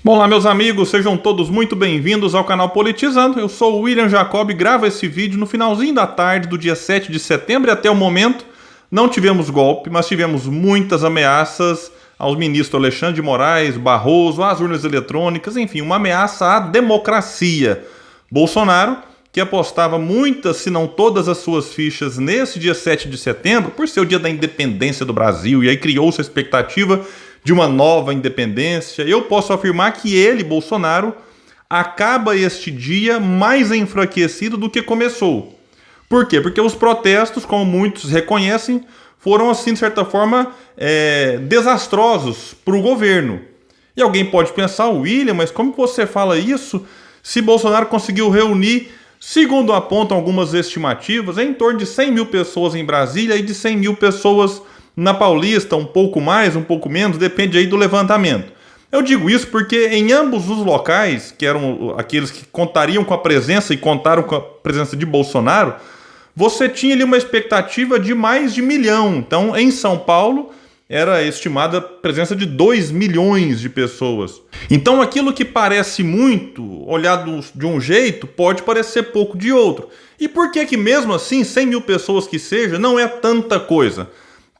Bom lá, meus amigos, sejam todos muito bem-vindos ao canal Politizando. Eu sou o William Jacob e gravo esse vídeo no finalzinho da tarde do dia 7 de setembro e até o momento não tivemos golpe, mas tivemos muitas ameaças aos ministros Alexandre de Moraes, Barroso, às urnas eletrônicas, enfim, uma ameaça à democracia. Bolsonaro, que apostava muitas, se não todas as suas fichas nesse dia 7 de setembro, por ser o dia da independência do Brasil, e aí criou-se a expectativa de uma nova independência. Eu posso afirmar que ele, Bolsonaro, acaba este dia mais enfraquecido do que começou. Por quê? Porque os protestos, como muitos reconhecem, foram, assim, de certa forma, desastrosos para o governo. E alguém pode pensar, William, mas como você fala isso se Bolsonaro conseguiu reunir, segundo apontam algumas estimativas, em torno de 100 mil pessoas em Brasília e de 100 mil pessoas na Paulista, um pouco mais, um pouco menos, depende aí do levantamento. Eu digo isso porque em ambos os locais, que eram aqueles que contariam com a presença e contaram com a presença de Bolsonaro, você tinha ali uma expectativa de mais de 1 milhão. Então, em São Paulo, era estimada a presença de 2 milhões de pessoas. Então, aquilo que parece muito, olhado de um jeito, pode parecer pouco de outro. E por que mesmo assim, 100 mil pessoas que seja, não é tanta coisa?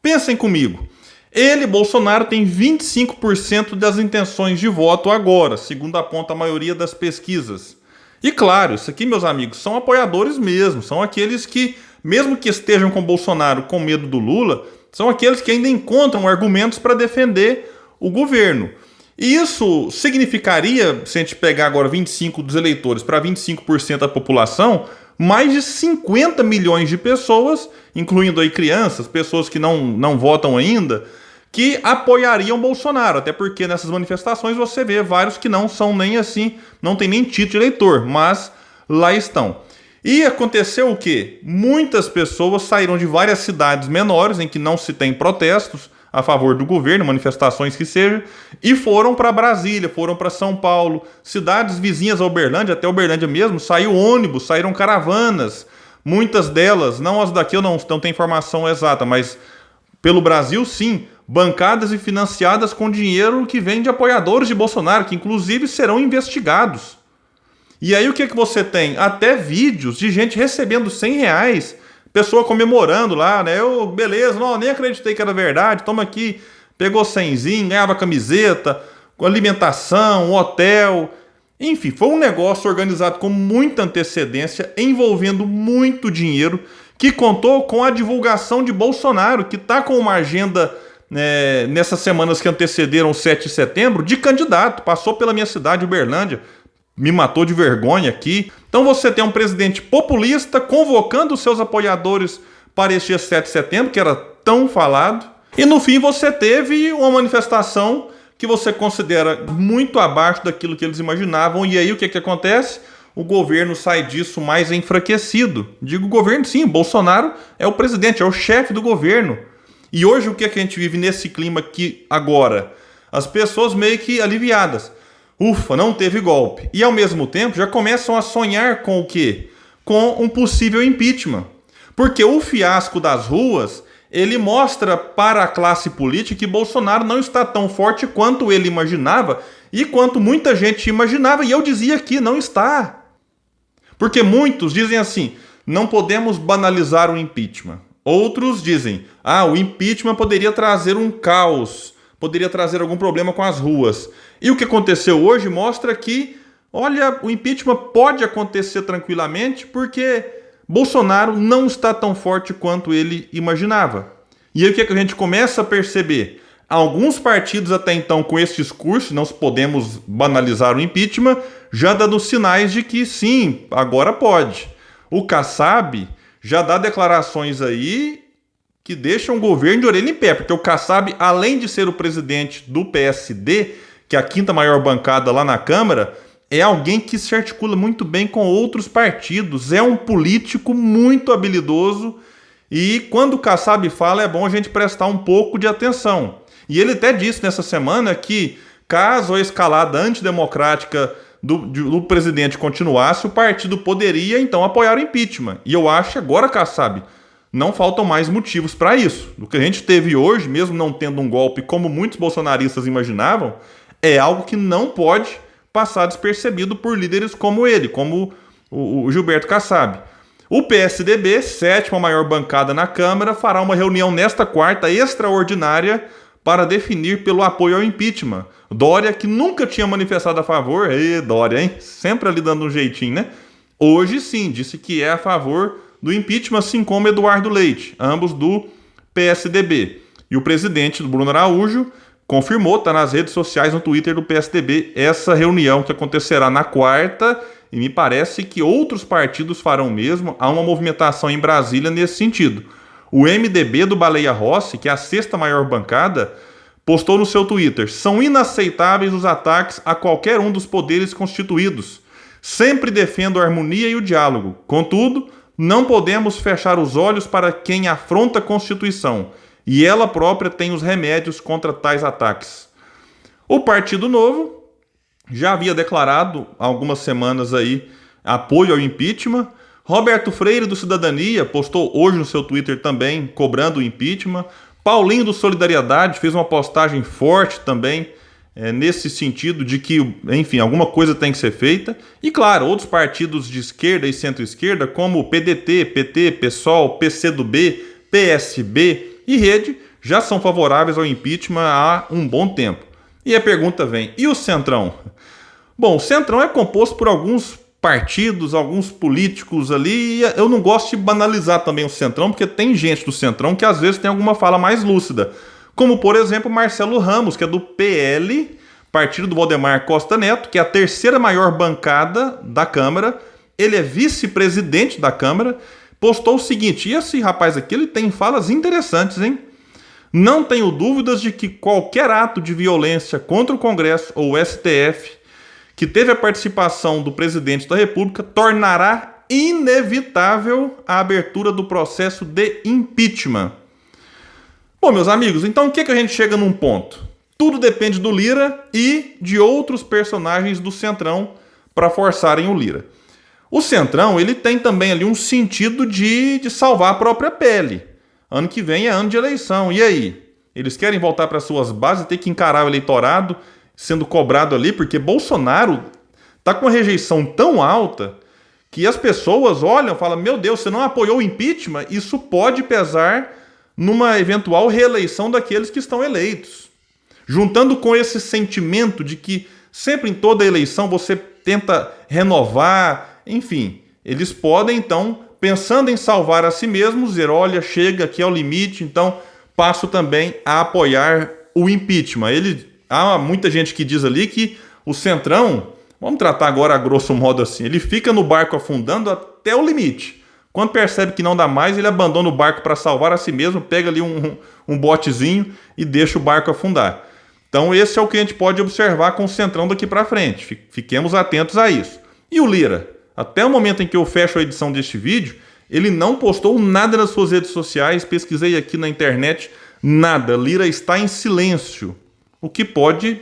Pensem comigo, ele, Bolsonaro, tem 25% das intenções de voto agora, segundo aponta a maioria das pesquisas. E claro, isso aqui, meus amigos, são apoiadores mesmo, são aqueles que, mesmo que estejam com Bolsonaro com medo do Lula, são aqueles que ainda encontram argumentos para defender o governo. E isso significaria, se a gente pegar agora 25% dos eleitores para 25% da população, mais de 50 milhões de pessoas, incluindo aí crianças, pessoas que não votam ainda, que apoiariam Bolsonaro. Até porque nessas manifestações você vê vários que não são nem assim, não tem nem título de eleitor, mas lá estão. E aconteceu o quê? Muitas pessoas saíram de várias cidades menores em que não se tem protestos a favor do governo, manifestações que sejam, e foram para Brasília, foram para São Paulo, cidades vizinhas a Uberlândia, até Uberlândia mesmo, saiu ônibus, saíram caravanas, muitas delas, não as daqui eu não tenho informação exata, mas pelo Brasil sim, bancadas e financiadas com dinheiro que vem de apoiadores de Bolsonaro, que inclusive serão investigados. E aí o que você tem? Até vídeos de gente recebendo R$100, pessoa comemorando lá, né? Beleza, não, nem acreditei que era verdade, toma aqui, pegou 100zinho, ganhava camiseta, alimentação, hotel. Enfim, foi um negócio organizado com muita antecedência, envolvendo muito dinheiro, que contou com a divulgação de Bolsonaro, que está com uma agenda, nessas semanas que antecederam o 7 de setembro, de candidato, passou pela minha cidade, Uberlândia, me matou de vergonha aqui. Então você tem um presidente populista convocando os seus apoiadores para este dia 7 de setembro, que era tão falado. E no fim você teve uma manifestação que você considera muito abaixo daquilo que eles imaginavam. E aí o que acontece? O governo sai disso mais enfraquecido. Digo governo sim, Bolsonaro é o presidente, é o chefe do governo. E hoje o que a gente vive nesse clima aqui agora? As pessoas meio que aliviadas. Ufa, não teve golpe. E ao mesmo tempo já começam a sonhar com o quê? Com um possível impeachment. Porque o fiasco das ruas, ele mostra para a classe política que Bolsonaro não está tão forte quanto ele imaginava e quanto muita gente imaginava. E eu dizia que não está. Porque muitos dizem assim, não podemos banalizar o impeachment. Outros dizem, o impeachment poderia trazer um caos, poderia trazer algum problema com as ruas. E o que aconteceu hoje mostra que, olha, o impeachment pode acontecer tranquilamente porque Bolsonaro não está tão forte quanto ele imaginava. E aí o que a gente começa a perceber? Alguns partidos até então com esse discurso, não podemos banalizar o impeachment, já dando sinais de que sim, agora pode. O Kassab já dá declarações aí que deixam o governo de orelha em pé, porque o Kassab, além de ser o presidente do PSD, que é a quinta maior bancada lá na Câmara, é alguém que se articula muito bem com outros partidos, é um político muito habilidoso e quando o Kassab fala é bom a gente prestar um pouco de atenção. E ele até disse nessa semana que caso a escalada antidemocrática do presidente continuasse, o partido poderia então apoiar o impeachment. E eu acho que agora, Kassab, não faltam mais motivos para isso. O que a gente teve hoje, mesmo não tendo um golpe como muitos bolsonaristas imaginavam, É algo que não pode passar despercebido por líderes como ele, como o Gilberto Kassab. O PSDB, sétima maior bancada na Câmara, fará uma reunião nesta quarta extraordinária para definir pelo apoio ao impeachment. Dória, que nunca tinha manifestado a favor, Dória, hein? Sempre ali dando um jeitinho, né? Hoje sim, disse que é a favor do impeachment, assim como Eduardo Leite, ambos do PSDB. E o presidente, Bruno Araújo, confirmou, está nas redes sociais, no Twitter do PSDB, essa reunião que acontecerá na quarta, e me parece que outros partidos farão o mesmo. Há uma movimentação em Brasília nesse sentido. O MDB do Baleia Rossi, que é a sexta maior bancada, postou no seu Twitter: são inaceitáveis os ataques a qualquer um dos poderes constituídos. Sempre defendo a harmonia e o diálogo. Contudo, não podemos fechar os olhos para quem afronta a Constituição, e ela própria tem os remédios contra tais ataques. O Partido Novo já havia declarado há algumas semanas aí apoio ao impeachment. Roberto Freire, do Cidadania, postou hoje no seu Twitter também, cobrando o impeachment. Paulinho, do Solidariedade, fez uma postagem forte também, nesse sentido de que, enfim, alguma coisa tem que ser feita. E, claro, outros partidos de esquerda e centro-esquerda, como PDT, PT, PSOL, PCdoB, PSB e Rede, já são favoráveis ao impeachment há um bom tempo. E a pergunta vem, e o Centrão? Bom, o Centrão é composto por alguns partidos, alguns políticos ali, e eu não gosto de banalizar também o Centrão, porque tem gente do Centrão que às vezes tem alguma fala mais lúcida, como por exemplo Marcelo Ramos, que é do PL, partido do Valdemar Costa Neto, que é a terceira maior bancada da Câmara. Ele é vice-presidente da Câmara, postou o seguinte, e esse rapaz aqui, ele tem falas interessantes, hein? Não tenho dúvidas de que qualquer ato de violência contra o Congresso ou o STF que teve a participação do presidente da República tornará inevitável a abertura do processo de impeachment. Bom, meus amigos, então o que a gente chega num ponto? Tudo depende do Lira e de outros personagens do Centrão para forçarem o Lira. O Centrão, ele tem também ali um sentido de salvar a própria pele. Ano que vem é ano de eleição. E aí? Eles querem voltar para suas bases, ter que encarar o eleitorado sendo cobrado ali, porque Bolsonaro está com uma rejeição tão alta que as pessoas olham e falam, meu Deus, você não apoiou o impeachment? Isso pode pesar numa eventual reeleição daqueles que estão eleitos. Juntando com esse sentimento de que sempre em toda eleição você tenta renovar, enfim, eles podem então, pensando em salvar a si mesmos, dizer, olha, chega aqui ao limite, então passo também a apoiar o impeachment. Há muita gente que diz ali que o Centrão, vamos tratar agora a grosso modo assim, ele fica no barco afundando até o limite. Quando percebe que não dá mais, ele abandona o barco para salvar a si mesmo, pega ali um botezinho e deixa o barco afundar. Então esse é o que a gente pode observar com o Centrão daqui para frente. Fiquemos atentos a isso. E o Lira? Até o momento em que eu fecho a edição deste vídeo, ele não postou nada nas suas redes sociais, pesquisei aqui na internet, nada. Lira está em silêncio. O que pode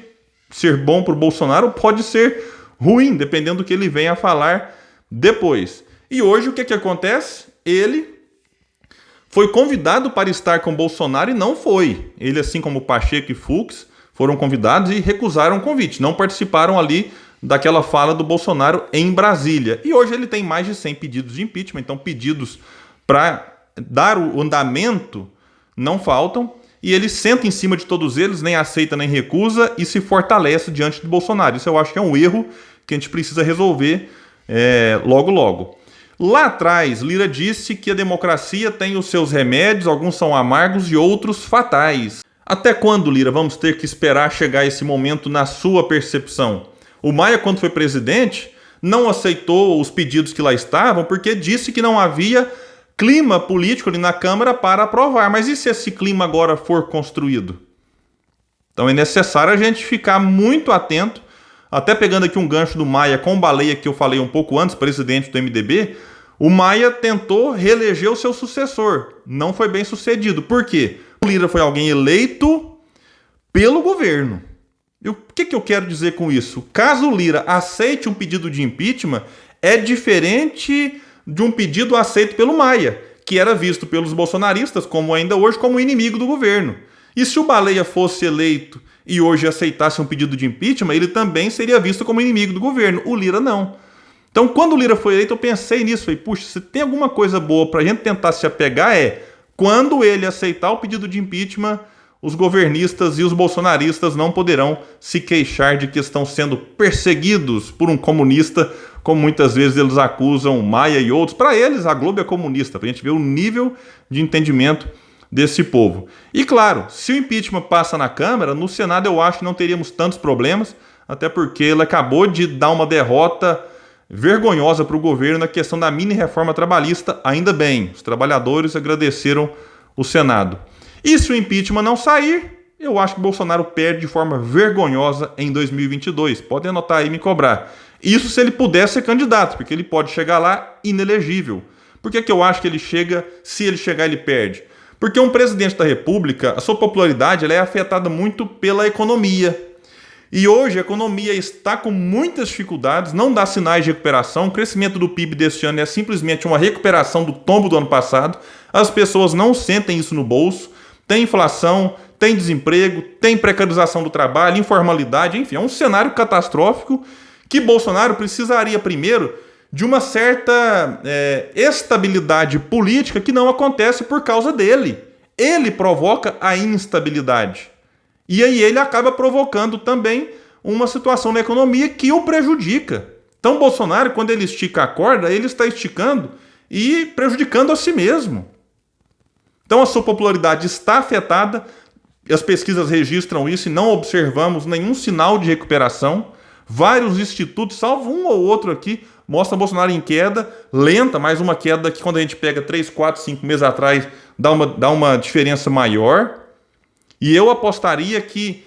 ser bom para o Bolsonaro, pode ser ruim, dependendo do que ele venha a falar depois. E hoje o que acontece? Ele foi convidado para estar com Bolsonaro e não foi. Ele, assim como Pacheco e Fux, foram convidados e recusaram o convite. Não participaram ali daquela fala do Bolsonaro em Brasília. E hoje ele tem mais de 100 pedidos de impeachment, então pedidos para dar o andamento não faltam. E ele senta em cima de todos eles, nem aceita nem recusa e se fortalece diante de Bolsonaro. Isso eu acho que é um erro que a gente precisa resolver logo logo. Lá atrás, Lira disse que a democracia tem os seus remédios, alguns são amargos e outros fatais. Até quando, Lira, vamos ter que esperar chegar esse momento na sua percepção? O Maia, quando foi presidente, não aceitou os pedidos que lá estavam porque disse que não havia clima político ali na Câmara para aprovar. Mas e se esse clima agora for construído? Então é necessário a gente ficar muito atento, até pegando aqui um gancho do Maia com o Baleia, que eu falei um pouco antes, presidente do MDB, o Maia tentou reeleger o seu sucessor. Não foi bem sucedido. Por quê? O Lira foi alguém eleito pelo governo. E o que eu quero dizer com isso? Caso o Lira aceite um pedido de impeachment, é diferente de um pedido aceito pelo Maia, que era visto pelos bolsonaristas, como ainda hoje, como inimigo do governo. E se o Baleia fosse eleito e hoje aceitasse um pedido de impeachment, ele também seria visto como inimigo do governo. O Lira não. Então, quando o Lira foi eleito, eu pensei nisso. Falei, puxa, se tem alguma coisa boa para a gente tentar se apegar quando ele aceitar o pedido de impeachment, os governistas e os bolsonaristas não poderão se queixar de que estão sendo perseguidos por um comunista, como muitas vezes eles acusam Maia e outros. Para eles, a Globo é comunista, para a gente ver o nível de entendimento desse povo. E claro, se o impeachment passa na Câmara, no Senado eu acho que não teríamos tantos problemas, até porque ele acabou de dar uma derrota vergonhosa para o governo na questão da mini-reforma trabalhista. Ainda bem, os trabalhadores agradeceram o Senado. E se o impeachment não sair, eu acho que Bolsonaro perde de forma vergonhosa em 2022. Podem anotar aí e me cobrar. Isso se ele puder ser candidato, porque ele pode chegar lá inelegível. Por que eu acho que ele chega, se ele chegar, ele perde? Porque um presidente da República, a sua popularidade ela é afetada muito pela economia. E hoje a economia está com muitas dificuldades, não dá sinais de recuperação. O crescimento do PIB deste ano é simplesmente uma recuperação do tombo do ano passado. As pessoas não sentem isso no bolso. Tem inflação, tem desemprego, tem precarização do trabalho, informalidade, enfim, é um cenário catastrófico que Bolsonaro precisaria primeiro de uma certa estabilidade política que não acontece por causa dele. Ele provoca a instabilidade. E aí ele acaba provocando também uma situação na economia que o prejudica. Então Bolsonaro, quando ele estica a corda, ele está esticando e prejudicando a si mesmo. Então a sua popularidade está afetada, as pesquisas registram isso e não observamos nenhum sinal de recuperação. Vários institutos, salvo um ou outro aqui, mostram Bolsonaro em queda, lenta, mas uma queda que quando a gente pega 3, 4, 5 meses atrás dá uma diferença maior. E eu apostaria que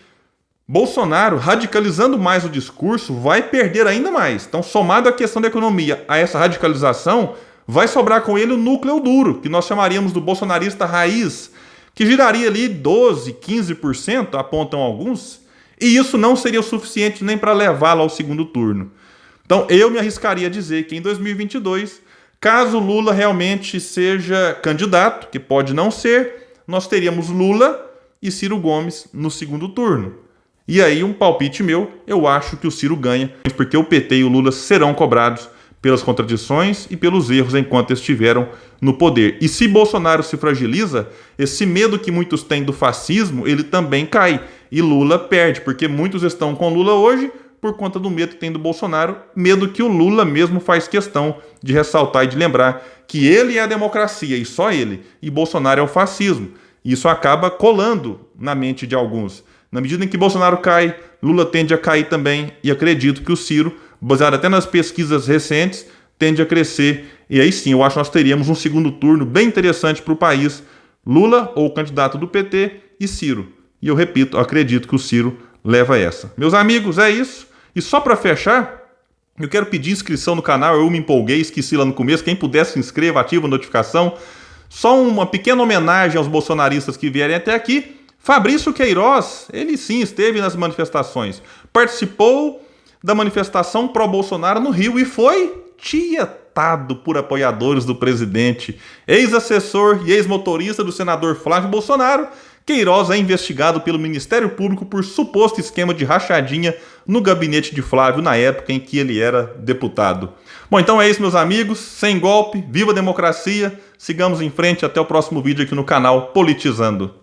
Bolsonaro, radicalizando mais o discurso, vai perder ainda mais. Então, somado à questão da economia, a essa radicalização, vai sobrar com ele o núcleo duro, que nós chamaríamos do bolsonarista raiz, que giraria ali 12%, 15%, apontam alguns, e isso não seria o suficiente nem para levá-lo ao segundo turno. Então, eu me arriscaria a dizer que em 2022, caso Lula realmente seja candidato, que pode não ser, nós teríamos Lula e Ciro Gomes no segundo turno. E aí, um palpite meu, eu acho que o Ciro ganha, porque o PT e o Lula serão cobrados pelas contradições e pelos erros enquanto estiveram no poder. E se Bolsonaro se fragiliza, esse medo que muitos têm do fascismo, ele também cai. E Lula perde, porque muitos estão com Lula hoje por conta do medo que tem do Bolsonaro, medo que o Lula mesmo faz questão de ressaltar e de lembrar que ele é a democracia e só ele, e Bolsonaro é o fascismo. Isso acaba colando na mente de alguns. Na medida em que Bolsonaro cai, Lula tende a cair também, e acredito que o Ciro, baseado até nas pesquisas recentes, tende a crescer. E aí sim, eu acho que nós teríamos um segundo turno bem interessante para o país. Lula, ou o candidato do PT, e Ciro. E eu repito, acredito que o Ciro leva essa. Meus amigos, é isso. E só para fechar, eu quero pedir inscrição no canal. Eu me empolguei, esqueci lá no começo. Quem puder se inscreva, ativa a notificação. Só uma pequena homenagem aos bolsonaristas que vierem até aqui. Fabrício Queiroz, ele sim esteve nas manifestações. Participou da manifestação pró-Bolsonaro no Rio e foi tietado por apoiadores do presidente. Ex-assessor e ex-motorista do senador Flávio Bolsonaro, Queiroz é investigado pelo Ministério Público por suposto esquema de rachadinha no gabinete de Flávio na época em que ele era deputado. Bom, então é isso, meus amigos. Sem golpe, viva a democracia. Sigamos em frente. Até o próximo vídeo aqui no canal Politizando.